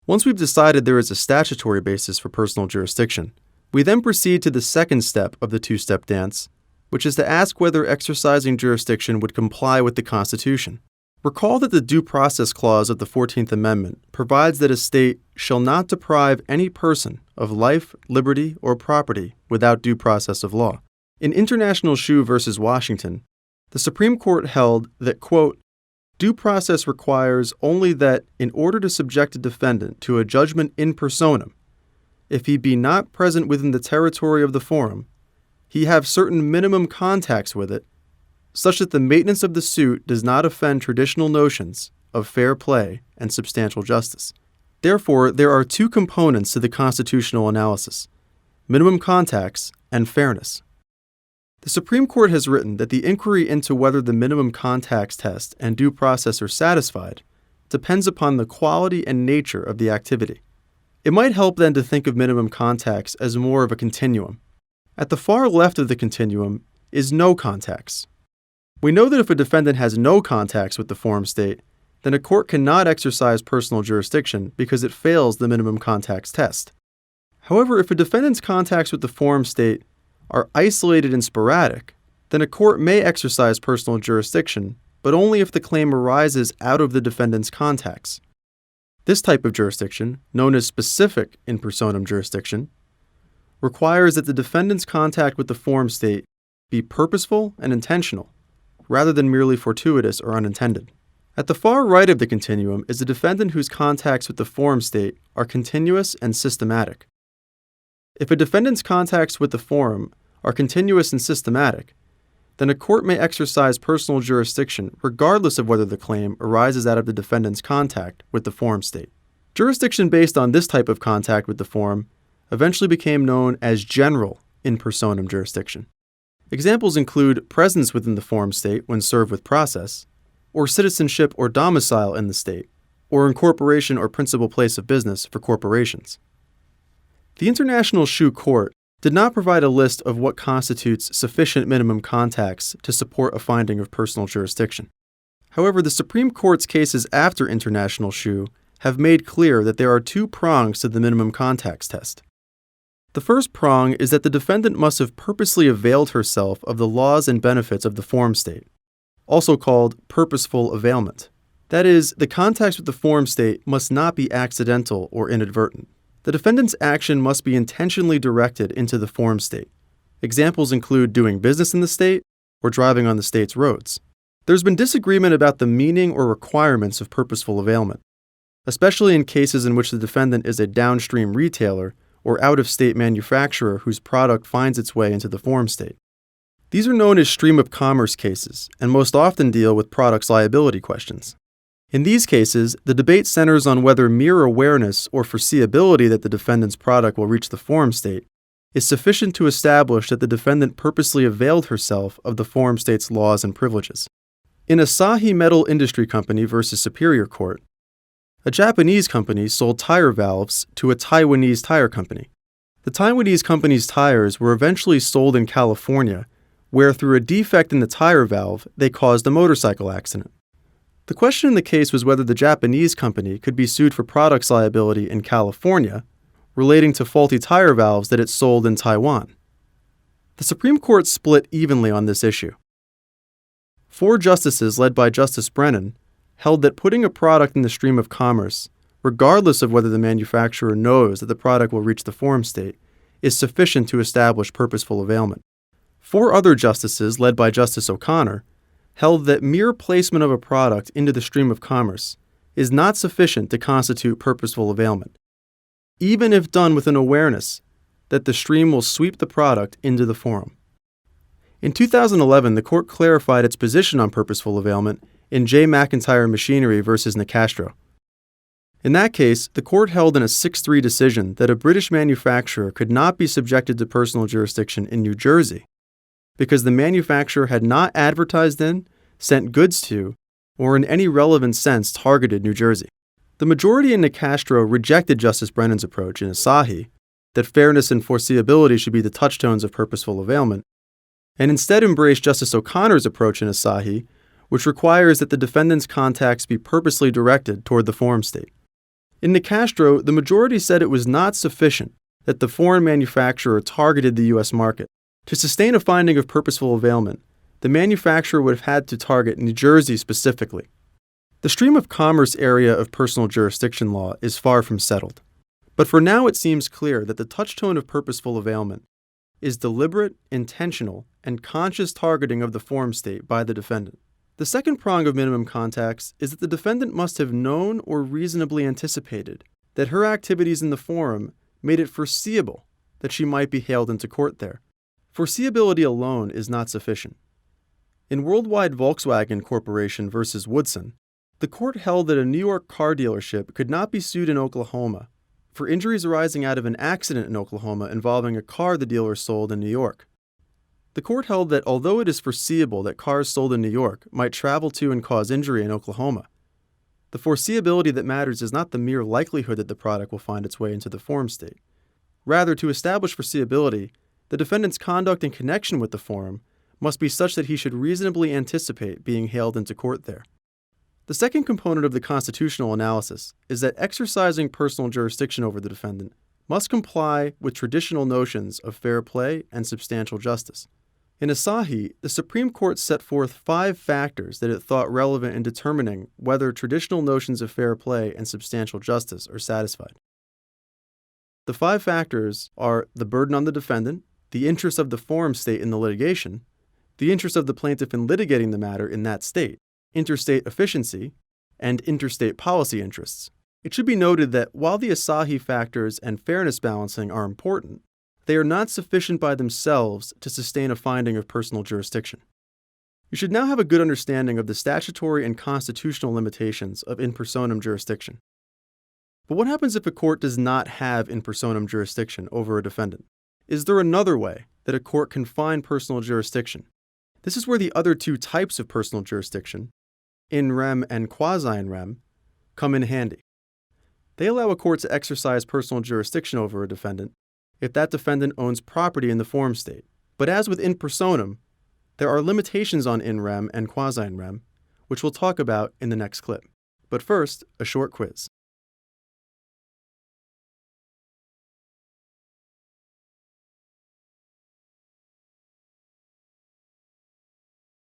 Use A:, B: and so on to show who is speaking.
A: Once we've decided there is a statutory basis for personal jurisdiction, we then proceed to the second step of the two-step dance, which is to ask whether exercising jurisdiction would comply with the Constitution. Recall that the Due Process Clause of the 14th Amendment provides that a state shall not deprive any person of life, liberty, or property without due process of law. In International Shoe v. Washington, the Supreme Court held that, quote, due process requires only that, in order to subject a defendant to a judgment in personam, if he be not present within the territory of the forum, he have certain minimum contacts with it, such that the maintenance of the suit does not offend traditional notions of fair play and substantial justice. Therefore, there are two components to the constitutional analysis: minimum contacts and fairness. The Supreme Court has written that the inquiry into whether the minimum contacts test and due process are satisfied depends upon the quality and nature of the activity. It might help then to think of minimum contacts as more of a continuum. At the far left of the continuum is no contacts. We know that if a defendant has no contacts with the forum state, then a court cannot exercise personal jurisdiction because it fails the minimum contacts test. However, if a defendant's contacts with the forum state are isolated and sporadic, then a court may exercise personal jurisdiction, but only if the claim arises out of the defendant's contacts. This type of jurisdiction, known as specific in personam jurisdiction, requires that the defendant's contact with the forum state be purposeful and intentional, rather than merely fortuitous or unintended. At the far right of the continuum is a defendant whose contacts with the forum state are continuous and systematic. If a defendant's contacts with the forum are continuous and systematic, then a court may exercise personal jurisdiction regardless of whether the claim arises out of the defendant's contact with the forum state. Jurisdiction based on this type of contact with the forum eventually became known as general in personam jurisdiction. Examples include presence within the forum state when served with process, or citizenship or domicile in the state, or incorporation or principal place of business for corporations. The International Shoe Court did not provide a list of what constitutes sufficient minimum contacts to support a finding of personal jurisdiction. However, the Supreme Court's cases after International Shoe have made clear that there are two prongs to the minimum contacts test. The first prong is that the defendant must have purposely availed herself of the laws and benefits of the forum state, also called purposeful availment. That is, the contacts with the forum state must not be accidental or inadvertent. The defendant's action must be intentionally directed into the forum state. Examples include doing business in the state or driving on the state's roads. There's been disagreement about the meaning or requirements of purposeful availment, especially in cases in which the defendant is a downstream retailer or out-of-state manufacturer whose product finds its way into the forum state. These are known as stream of commerce cases and most often deal with products liability questions. In these cases, the debate centers on whether mere awareness or foreseeability that the defendant's product will reach the forum state is sufficient to establish that the defendant purposely availed herself of the forum state's laws and privileges. In Asahi Metal Industry Company v. Superior Court, a Japanese company sold tire valves to a Taiwanese tire company. The Taiwanese company's tires were eventually sold in California, where through a defect in the tire valve, they caused a motorcycle accident. The question in the case was whether the Japanese company could be sued for products liability in California relating to faulty tire valves that it sold in Taiwan. The Supreme Court split evenly on this issue. 4 justices led by Justice Brennan held that putting a product in the stream of commerce, regardless of whether the manufacturer knows that the product will reach the forum state, is sufficient to establish purposeful availment. 4 other justices led by Justice O'Connor held that mere placement of a product into the stream of commerce is not sufficient to constitute purposeful availment, even if done with an awareness that the stream will sweep the product into the forum. In 2011, the court clarified its position on purposeful availment in J. McIntyre Machinery v. Nicastro. In that case, the court held in a 6-3 decision that a British manufacturer could not be subjected to personal jurisdiction in New Jersey because the manufacturer had not advertised in, sent goods to, or in any relevant sense targeted New Jersey. The majority in Nicastro rejected Justice Brennan's approach in Asahi that fairness and foreseeability should be the touchstones of purposeful availment, and instead embraced Justice O'Connor's approach in Asahi, which requires that the defendant's contacts be purposely directed toward the forum state. In Nicastro, the majority said it was not sufficient that the foreign manufacturer targeted the U.S. market. To sustain a finding of purposeful availment, the manufacturer would have had to target New Jersey specifically. The stream of commerce area of personal jurisdiction law is far from settled. But for now, it seems clear that the touchstone of purposeful availment is deliberate, intentional, and conscious targeting of the forum state by the defendant. The second prong of minimum contacts is that the defendant must have known or reasonably anticipated that her activities in the forum made it foreseeable that she might be hailed into court there. Foreseeability alone is not sufficient. In Worldwide Volkswagen Corporation versus Woodson, the court held that a New York car dealership could not be sued in Oklahoma for injuries arising out of an accident in Oklahoma involving a car the dealer sold in New York. The court held that although it is foreseeable that cars sold in New York might travel to and cause injury in Oklahoma, the foreseeability that matters is not the mere likelihood that the product will find its way into the forum state. Rather, to establish foreseeability, the defendant's conduct in connection with the forum must be such that he should reasonably anticipate being hailed into court there. The second component of the constitutional analysis is that exercising personal jurisdiction over the defendant must comply with traditional notions of fair play and substantial justice. In Asahi, the Supreme Court set forth 5 factors that it thought relevant in determining whether traditional notions of fair play and substantial justice are satisfied. The 5 factors are the burden on the defendant, the interest of the forum state in the litigation, the interest of the plaintiff in litigating the matter in that state, interstate efficiency, and interstate policy interests. It should be noted that while the Asahi factors and fairness balancing are important, they are not sufficient by themselves to sustain a finding of personal jurisdiction. You should now have a good understanding of the statutory and constitutional limitations of in personam jurisdiction. But what happens if a court does not have in personam jurisdiction over a defendant? Is there another way that a court can find personal jurisdiction? This is where the other 2 types of personal jurisdiction, in rem and quasi in rem, come in handy. They allow a court to exercise personal jurisdiction over a defendant if that defendant owns property in the forum state. But as with in personam, there are limitations on in rem and quasi in rem, which we'll talk about in the next clip. But first, a short quiz.